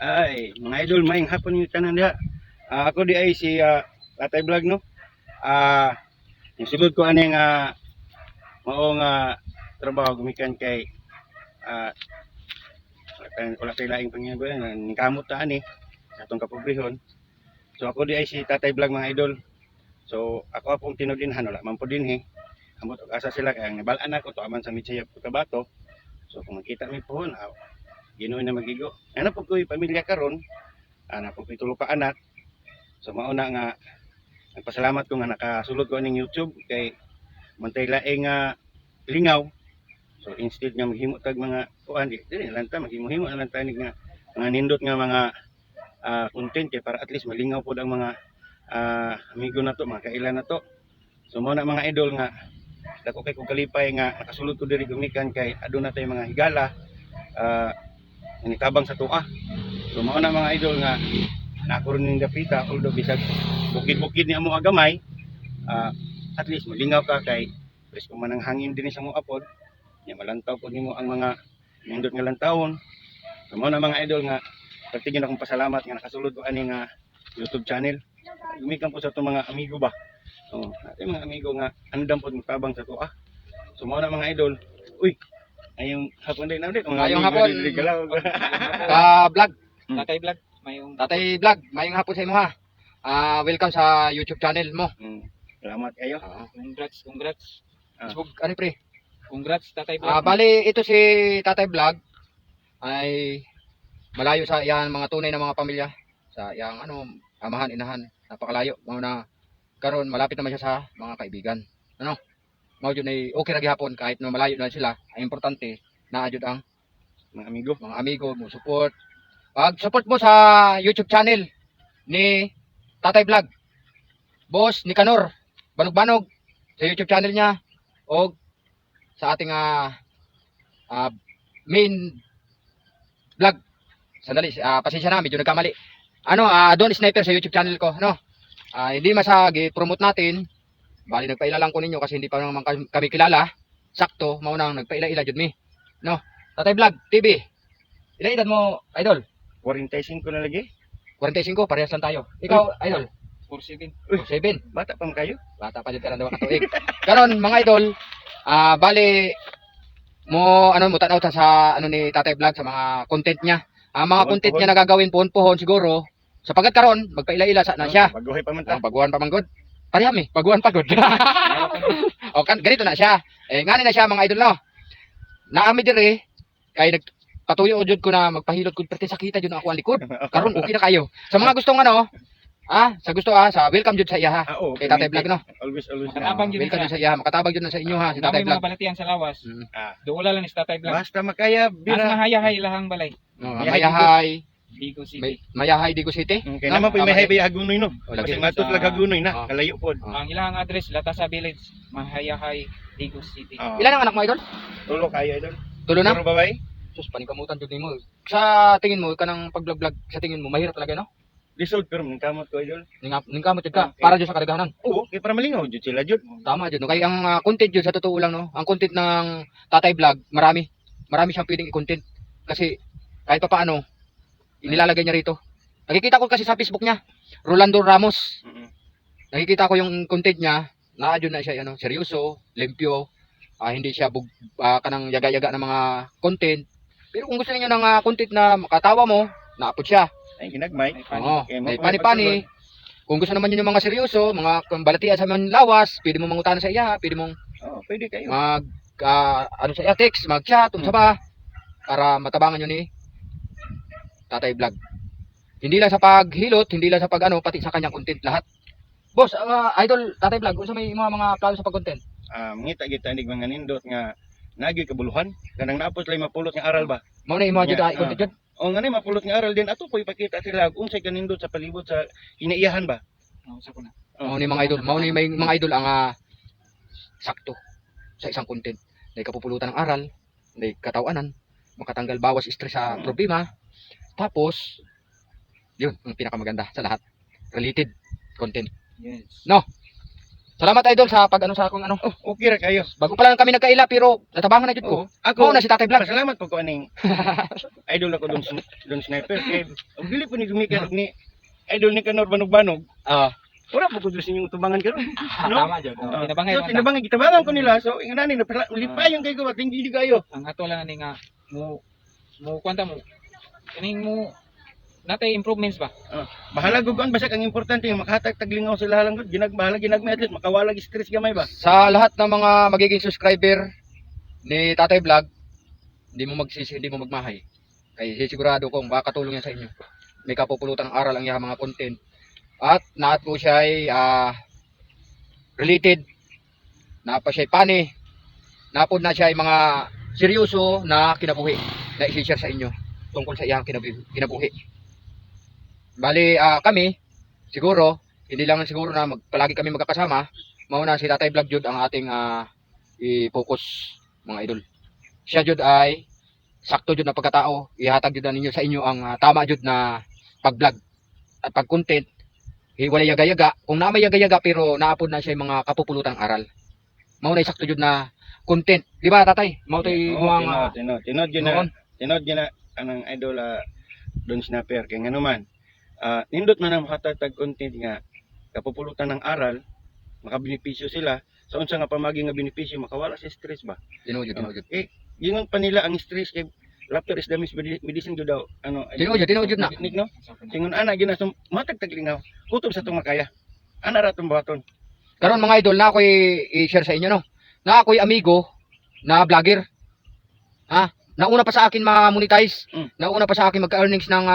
Ay, mga idol, maayong hapon yung tanan diha. Ako di ay si Tatay Vlog no. Ah, yung sulod ko aning maong trabaho gumikan kay ah wala kay laing pangyabuan ni kamot ta ani atong kapobrehon. So ako di ay si Tatay Vlog mga idol. So ako apong tinudinhan wala man po dinhi. Amot og asa sila kay nabalaan ako to aman sa Mitsayap Cotabato. So kung makita mi pohon, Ginoy na magigo. Ano po ko'y pamilya karon, ana po ko'y tulo ka anak. So mauna nga nagpasalamat ko nga nakasulod ko ning YouTube kay mantay laing lingaw. So instead nga maghimo tag mga kuan dili lang ta maghimo-himo lang ta nga mga nindot nga mga content kay para at least malingaw pod ang mga amigo nato, mga kailan nato. So mao na mga idol nga dako kay kog kalipay nga nakasulod ko diri gumikan kay aduna tay mga higala tabang sa tuwa. So mao na mga idol nga nako rin ning dapita although bisag bukid-bukid ni amo agamay at least malingaw ka kay presko man ang hangin dinhi sa mo apod nya malantaw pud nimo ang mga nindot nga lantawon. So mao na mga idol nga pagtingin akong pasalamat nga nakasulod ko ani nga YouTube channel. Gumikan po sa itong mga amigo ba. So ating mga amigo nga andam pod magtabang sa tuwa. So mao na mga idol. Uy, ayong hapon din namin. Ngayong hapon. Vlog. Tatay Vlog. Tatay Vlog. Ngayong hapon sa imo ha. Welcome sa YouTube channel mo. Salamat kayo. Congrats. Ano pre? Congrats Tatay Vlog. Bali ito si Tatay Vlog ay malayo sa iyang mga tunay na mga pamilya. Sa iyang amahan, inahan. Napakalayo. Mao na karon malapit naman siya sa mga kaibigan. Mao jud ay okay ra gihapon kahit na malayo na sila. Ay importante na jud ang mga amigo mo support. Pag-support mo sa YouTube channel ni Tatay Vlog. Boss ni Kanor Banog-banog sa YouTube channel niya o sa ating main vlog. Sandali, pasensya na, medyo nagkamali. Don Sniper sa YouTube channel ko, hindi masagi promote natin. Bali nagpaila lang ko ninyo kasi hindi pa naman kami kilala. Sakto, maunang nagpaila-ila jud mi. Tatay Vlog TV. Ilan edad mo, idol? 45 na lagi. 45, parehas lang tayo. Ikaw, idol? 47. 47. Bata pa man kayo. Bata pa jud ka lang daw katuig. Karon mga idol, bali mo mo tanaw ta sa ni Tatay Vlog sa mga content niya. Ang mga content niya nagagawin pohon siguro. Sapagkat karon magpaila-ila sa na siya. Baguhay pa man ta. Baguhan pa man gud. Pareham baguhan pa gud. O ganito na siya. Ngani na siya mga idol no. Naami diri kay nagpatuyo jud ko na magpahilot kun perti sakita jud ako ang likod. Karon okay na kayo. Sa mga gustong sa welcome jud sa iya ha. Kay Tatay Vlog no. Always. Makatabang jud Welcome jud sa iya, makatabang jud na sa inyo ha si Tatay Tatay Vlog. mga balatian sa lawas. Duula lang ni Tatay Vlog. Basta makaya Mas bira. mahayahay lahang balay. Mayahay. Bigo City. Mayahay Digo City. Kay naman po may hay Hagunoy no. Lagi Kasi matud lag Hagunoy na, Oh. kalayo pod. Ang ilang address Latasa Village, Mahayahay, Bigo City. Ilan ang anak mo idol? Tulo kayo idol. Tulo na? Puro babae. Sus, paningkamutan jud nimo. Sa tingin mo kanang pag-vlog sa tingin mo mahirap talaga no? Lisod pero ning kamot ko idol. Ningkamot jud ka Okay. para jud sa kadaghanan. Oo, kay para malingaw jud sila jud. Tama jud no. Kay ang content jud sa totoo lang no. Ang content ng Tatay Vlog, marami siyang pwedeng i-content kasi kahit pa paano inilalagay niya rito. Nakikita ko kasi sa Facebook niya, Rolando Ramos. Nakikita ko yung content niya, naadyo na siya seryoso, limpyo. Hindi siya kanang yaga-yaga ng mga content. Pero kung gusto niyo ng content na makatawa mo, naapod siya. Ay ginagmay. Oo, may pani-pani. Kung gusto naman niyo ng mga seryoso, mga balatian sa mga lawas, pwede mo mangutana sa iya, pwede mong Pwede kayo. sa iya text, mag-chat, sa para matabangan niyo ni Tatay Vlog. Hindi lang sa paghilot, hindi lang sa pati sa kanyang content lahat. Boss, idol Tatay Vlog, unsa may mga plano sa pag-content? Mangita kita nig mga nindot nga nagi kabuluhan kanang naapos lay mapulot nga aral ba. Mao na imo jud i-content jud. O ngani mapulot nga aral din ato po ipakita sila kung unsay kanindot sa palibot sa inaiyahan ba. Sa ko na. Mao ni mga idol, may mga idol ang sakto sa isang content. May kapupulutan ng aral, may katawanan, makatanggal bawas stress sa problema. Tapos yun ang pinakamaganda sa lahat. Related content. Yes. No. Salamat idol sa pag ano sa akong ano. Oh, okay ra kayo. Bago pa lang kami nagkaila pero natabangan na jud ko. Oh, ako Mao na si Tatay Vlog. Salamat po ko aning idol ako doon sniper kay og dili po ni gumikan ni idol ni Kanor Banog-Banog. Ah, Wala po ko sa inyong tubangan karon. No? Tama jud. Oh, Tinabangay so, man ta. tinabangan kitabangan ko nila. So ingani na lipayon kay ko at hindi kayo. Ang ato lang ni nga mo kwanta mo. Kaning mo natay improvements ba? Bahala gugon basta ang importante yung makahatag taglingaw sila lang gud. Bahala ginagmay at least makawalag stress gamay ba. sa lahat ng mga magiging subscriber ni Tatay Vlog, hindi mo magmahay. Kaya sigurado kong makakatulong yan sa inyo. May kapupulutan ng aral ang iyang mga content. At naat po siya ay related. Napa siya ay pani. Napod na siya ay mga seryoso na kinabuhi na i-share sa inyo tungkol sa iyang kinabuhi. Bali, kami, siguro, hindi lang siguro na palagi kami magkakasama. Mauna si Tatay Vlog jud ang ating i-focus mga idol. Siya jud ay sakto jud na pagkatao. Ihatag jud na ninyo sa inyo ang tama jud na pag-vlog at pag-content. Wala yaga-yaga. Kung na may yaga-yaga pero naapod na siya yung mga kapupulutang aral. Mauna sakto jud na content. Di ba Tatay? Mao tay mga tinod yun na anang idol Don Snapper kay nganuman. Nindot man ang makatatag content nga kapupulutan ng aral, makabenepisyo sila. Sa unsa nga pamagi nga benepisyo makawala sa stress ba? tinujud. Gingon pa nila ang stress kay laughter is the medicine jud daw Tinujud na. technique, no? Singon ana ginasum matag taglingaw. Kutob sa tong makaya. Ana ra tong buhaton. Karon mga idol na ako'y i-share sa inyo no. Na ako'y amigo na vlogger. Nauna pa sa akin ma-monetize. Nauna pa sa akin magka-earnings ng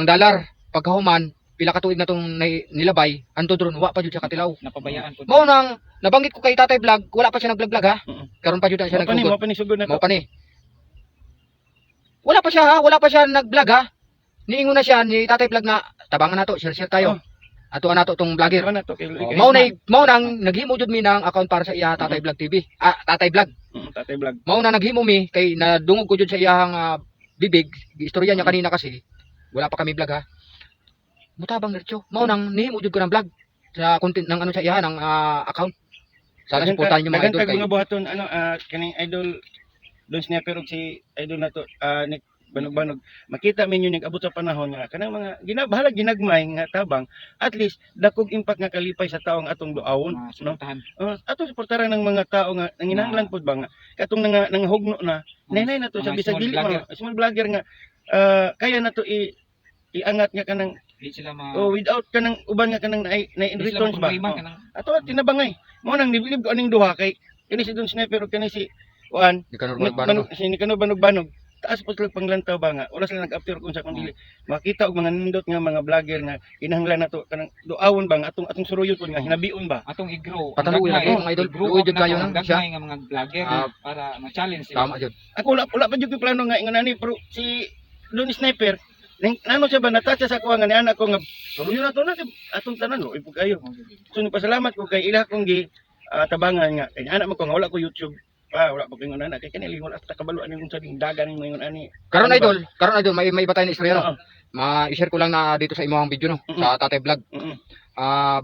dollar. Pagkahuman, pila ka tuig na tong nilabay, anto dron wa pa jud siya katilaw. Napabayaan po. Mao nang nabanggit ko kay Tatay Vlog, wala pa siya nag-vlog ha. Karon pa jud na siya Mo nagsugod. pa ni sugod na Mao to. pa ni. Wala pa siya nag-vlog ha. Niingon na siya ni Tatay Vlog na tabangan nato, share tayo. Ato nato tong vlogger. Ano to kay Mao nang naghimo jud mi ng account para sa iya Tatay Vlog TV. Tatay Vlog. Tatay Vlog. Mao na naghimo mi kay nadungog ko jud sa iyang bibig. Istorya niya kanina kasi wala pa kami vlog ha. Mutabang diretso. Mao nang nihimo jud ko ng vlog sa content ng ano sa iya ng account. Sana suportahan niyo mga idol kay kay. mga buhaton kaning idol Don Snapper og si idol nato ni Banog-Banog makita min yun abot sa panahon nga kanang mga bahala ginagmay nga tabang at least dakog impact nga kalipay sa taong atong duawon no. Suportahan. Ato suportaran ng mga tao nga nanginahanglan pud ba nga katong nangahugno na nanay na to sa Mga bisag small dili vlogger. mga small vlogger nga kaya na to iangat nga kanang Di sila without kanang uban nga kanang na in di sila returns ba. problema kanang Ato tinabangay. Mo nang nibilib ko aning duha kay kini si Don Sniper ug kani si Juan. Di ka normal Si Nicanor Banog-Banog. Taas po sila panglantaw ba nga. Wala sila nag-after kung sa kundi. Makita og mga nindot nga mga vlogger nga kinahanglan nato kanang duawon ba nga atong suruyot nga hinabion ba. atong i-grow. Pataluwi Ang lagi, gagmay, mga idol. i-grow Luwi up jud kayo na nang ang siya. gagmay nga mga vlogger para ma-challenge sila. Tama jud. Ako wala pa jud ko plano nga ingon ani pero si Don Sniper nano siya ba natatsa sa kuha nga ni anak ko nga suruyo na to na atong tanan lo ipog kayo. So nagpasalamat ko kay ila kong tabangan nga kay anak mo ko nga wala ko YouTube. Wala pa ko ingon anak kay kanili wala ta kabaluan ning sa dagan ning ingon ani. Karon idol may iba tayo na istorya no. Oo. Ma-share ko lang na dito sa imong video no sa Tatay Vlog. Mm.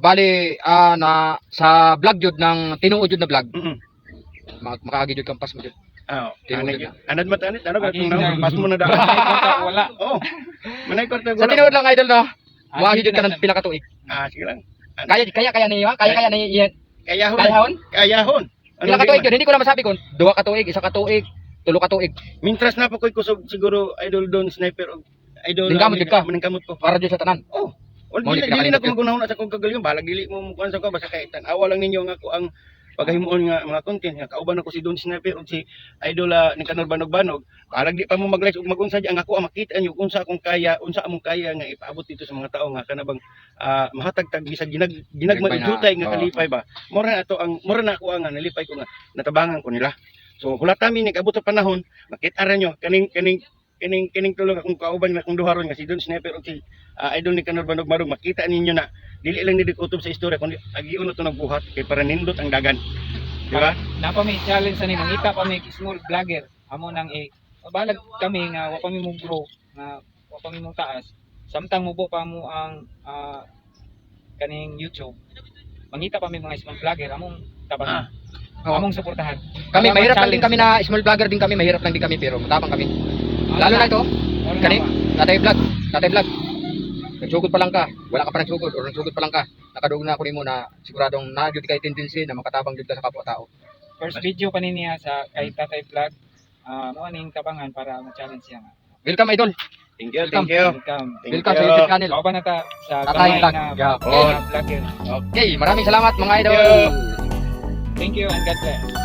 Bali na sa vlog jud ng tinuod jud na vlog. Makaagi jud kampas mo jud. Tinuod jud. Anad matanit ano Agi kung na. mas mo na daw. Wala. Oh. Manay kwarta Sa tinuod lang idol no. Maagi jud ka ng pila ka tuig. sige lang. Kaya niyo kaya ni Kayahon. Kayahon? Kayahon. Pila ka tuig yun, hindi ko na masabi kung 2 ka tuig, 1 ka tuig, 3 ka tuig. Mintras na pa ko'y kusog siguro idol Don Sniper o idol Ningkamot jud ka? Ningkamot ko. Para jud sa tanan. Oh. Wala Mao ni dili pinakalimot na ko yun. magunahon sa kong kagalingon balag dili mo kuan sa ko basta kay tan-awa lang ninyo nga ako ang paghimuon nga mga content nga kauban ako si Don Sniper ug si idol ni Kanor Banog-Banog. Balag di pa mo mag-live ug magunsa di ang ako ang makita niyo unsa akong kaya, unsa among kaya nga ipaabot dito sa mga tao nga kanabang mahatag tag bisag ginagmay na, jutay nga oo. kalipay ba. Mura na ako ang nalipay ko nga natabangan ko nila. So kula tami nag-abot sa panahon makita ra nyo kining tulong akong kauban na akong duharon nga si Don Sniper ug si idol ni Kanor Banog-Banog makita ninyo na dili lang ni kutob sa istorya kundi agiun to nagbuhat kay para nindot ang dagan. Di ba? Napa may challenge sa ni mangita pa may small vlogger. Amo nang balag kami nga wa pa mi mo grow nga wa pa mi mo taas. Samtang mubo pa mo ang kaning YouTube. mangita pa may mga small vlogger among tabangan. Oo. Among suportahan. Kami Para mahirap lang din ma-challenge kami na small vlogger din kami, mahirap lang din kami pero matapang kami. Lalo na ito, Ano kani, naman? tatay vlog. Nagsugod pa lang ka, wala ka pa nagsugod or nagsugod pa lang ka. Nakadugna na ko nimo na siguradong na-jud kay tendency na makatabang jud ka sa kapwa-tao. First video pa niya sa kay Tatay Vlog. Mo aning tabangan para ma-challenge siya. Welcome idol. Thank you, Welcome. thank you. Welcome. Thank Welcome sa you. YouTube channel. Ako pa na ta sa Tatay gamay Vlog. na Yeah. mga vlogger. Okay, maraming salamat mga idol. Thank you. Thank you and God bless.